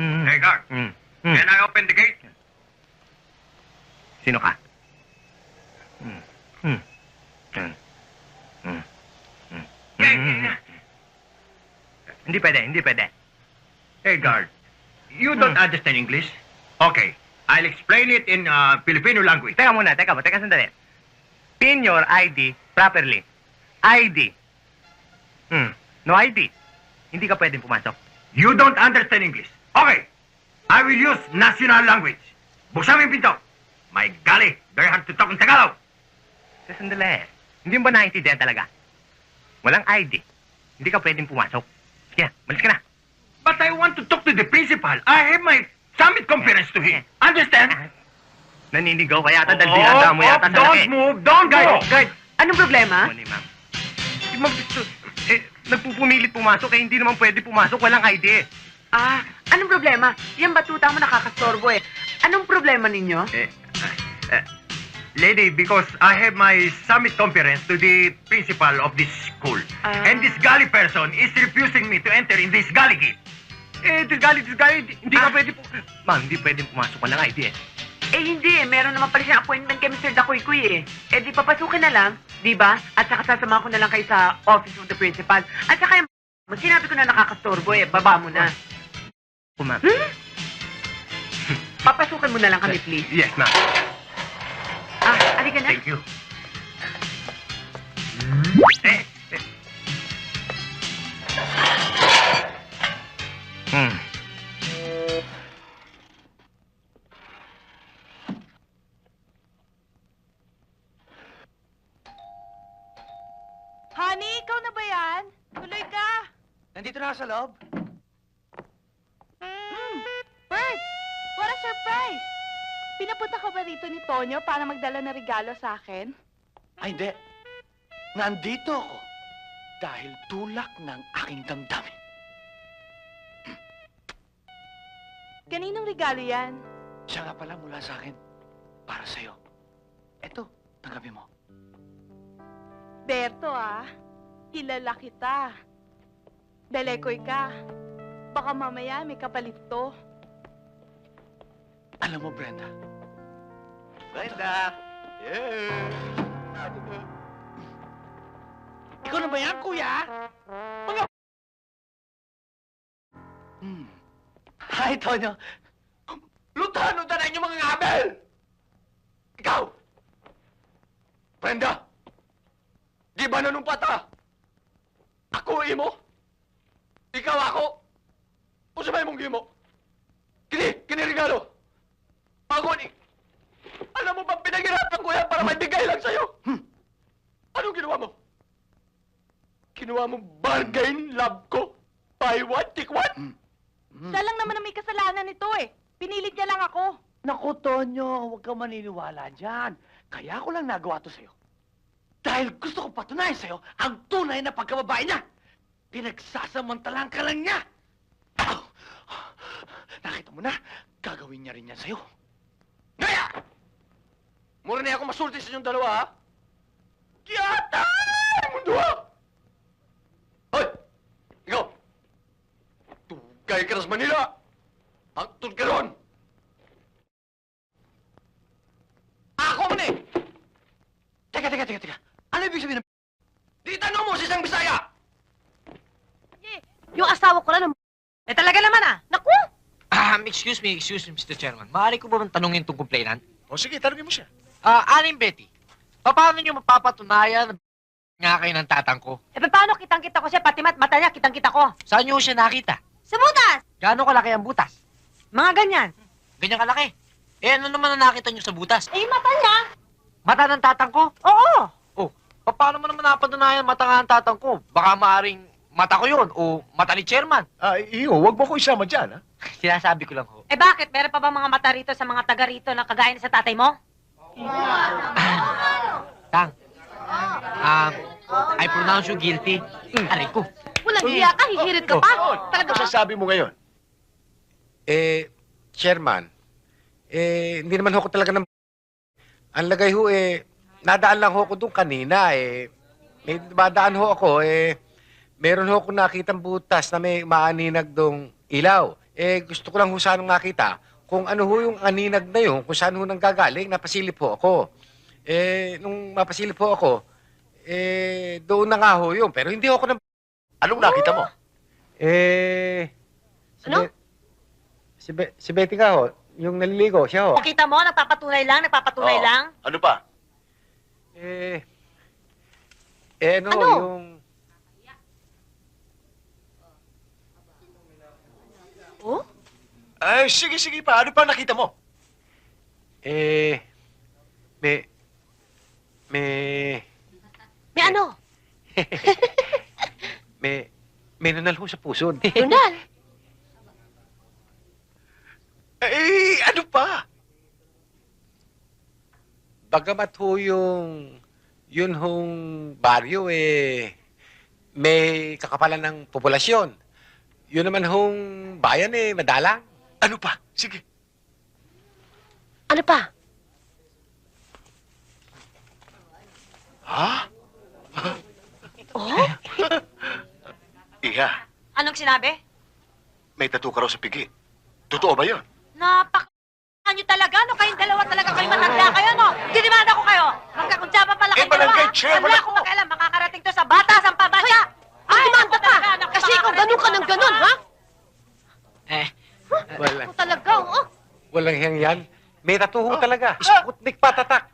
Hey, guard. Can I open the gate? Sino ka? Mm. Mm. Mm. Mm. Mm. Hindi pwede. Hey, guard. You don't understand English? Okay. I'll explain it in Filipino language. Teka sandali. Pin your ID properly. ID. No ID. Hindi ka pwedeng pumasok. You don't understand English. Okay. I will use national language. Buksan mo yung pinto. My golly, very hard to talk in Tagalog. Sandali. Hindi mo ba naiintindihan talaga? Walang ID. Hindi ka pwedeng pumasok. Sige, malis ka na. But I want to talk to the principal. I have my summit conference to him. Understand? Naninigaw ka yata dahil dinadaan mo yata sa laki. Don't move. Don't go. Guard, anong problema? Ano ma'am? Nagpupumilit pumasok eh, hindi naman pwede pumasok, walang ID. Anong problema? Yan batuta mo nakakastorbo eh. Anong problema ninyo? Lady, because I have my summit conference to the principal of this school. And this gully person is refusing me to enter in this gully gate. This gully, hindi ka pwede po. Ma'am, hindi pwedeng pumasok, walang ID eh. Hindi eh. Meron naman pala siyang appointment kay Mr. Dakoy-Koy eh. Di papasukin na lang, di ba? At saka sasama ko na lang kayo sa office of the principal. At saka yung sinabi ko na nakakastorbo eh. Baba mo na. Ma'am. Papasukin mo na lang kami, please. Yes, ma'am. Halika na. Thank you. Honey, ikaw na ba yan? Tuloy ka. Nandito na sa loob. Bert, what a surprise! Pinapunta ka ba rito ni Tonyo para magdala ng regalo sa akin? Ay, hindi. Nandito ako dahil tulak ng aking damdamin. Kaninong regalo yan? Siya nga pala mula sa akin. Para sa'yo. Eto, tanggapin mo. Berto, kilala kita. Belekoy ka. Baka mamaya may kapalit to. Alam mo, Brenda. Brenda! Yeah! Ikaw na ba yan, kuya? Mga... Hi, Tonyo. Lutano na inyong mga ngabel! Ikaw! Brenda! Di ba nanumpat ha? Ako imo? Ikaw ako? O sabay mong imo? Kini regalo! Ako ni... Alam mo ba, pinaghirapan ko yan para maibigay lang sa'yo? Anong ginawa mo? Ginawa mo bargain love ko? Buy one, take one? Siya lang naman ang may kasalanan nito eh. Pinilit niya lang ako. Naku, Tonyo, huwag kang maniniwala dyan. Kaya ko lang nagawa to sa'yo. Dahil gusto ko patunayan sa'yo ang tunay na pagkababae niya. Pinagsasamantalang ka lang niya. Nakita mo na, gagawin niya rin yan sa'yo. Ngaya! Mura na ako masulti sa inyong dalawa, ha? Kiyata! Mundo, ha? Hoy! Ikaw! Tugay ka na sa Manila! Angtod ka ron! Ako man eh! Teka. Ano ibig sabihin ng... Di tanong mo si isang Bisaya! Yung asawa ko lang talaga naman Naku! Excuse me, Mr. Chairman. Maaari ko ba bang tanungin itong complainant? O sige, tanongin mo siya. Aling Betty, paano niyo mapapatunayan nga kayo ng tatang ko? paano kitang-kita ko siya? Pati mata niya, kitang-kita ko. Saan niyo siya nakita? Sa butas! Gaano kalaki ang butas? Mga ganyan. Ganyan kalaki. Ano naman ang nakita niyo sa butas? Mata niya. Mata ng tatang ko? Oo. Oh, paano mo naman napatunayan mata nga ng tatang ko? Baka maaring mata ko yun o mata ni Chairman. Wag mo ko isama dyan, ha? Sinasabi ko lang ho. Bakit? Meron pa ba mga mata rito sa mga taga rito na kagaya sa tatay mo? Tang, I pronounce you guilty. Aray ko. Walang hiya ka, hihirit ka pa. Talaga ba? sabi mo ngayon? Chairman, hindi naman ho ko talaga ng... Ang lagay ho, nadaan lang ho ko doon kanina, may madaan ho ako, meron ho ko nakitang butas na may maaninag dong ilaw. gusto ko lang ho sanang makita kung ano ho yung aninag na yun, kung saan ho nang gagaling, napasilip po ako. Nung mapasilip po ako, doon na nga ho yun, pero hindi ho ako Anong nakita mo? Ano? Si Betty nga ho, yung naliligo, siya ho. Nakita mo, nagpapatunay lang, nagpapatunay Oo. lang. Ano pa? Ano? Ano? Yung... Oh? Ay, sige pa. Ano pa nakita mo? May May ano? may nunal ho sa puso. Donal? Ano pa? Bagamat ho yun hong baryo may kakapalan ng populasyon. Yun naman hong bayan madalang. Ano pa? Sige. Ano pa? Ha? Oh? Iha, Anong sinabi? may tattoo ka raw sa pigi. Totoo ba yun? Nyo talaga, no? Kayong dalawa talaga kayo matanda kayo, no? Dinimanda ko kayo. Magkakuntsaba pala kayong dalawa, barangay ha? chair, Wala wala akong pakialam, makakarating to sa batas, ang pabasa. Ay, demanda ka! Kasi ikaw ganun ka ng ganun, ha? Ito talaga, oh. Walang hiyang yan. May tattoo ho talaga. Sputnik patatak.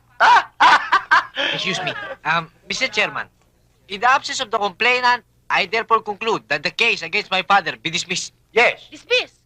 Excuse me. Mr. Chairman, in the absence of the complainant, I therefore conclude that the case against my father be dismissed. Yes. Dismiss.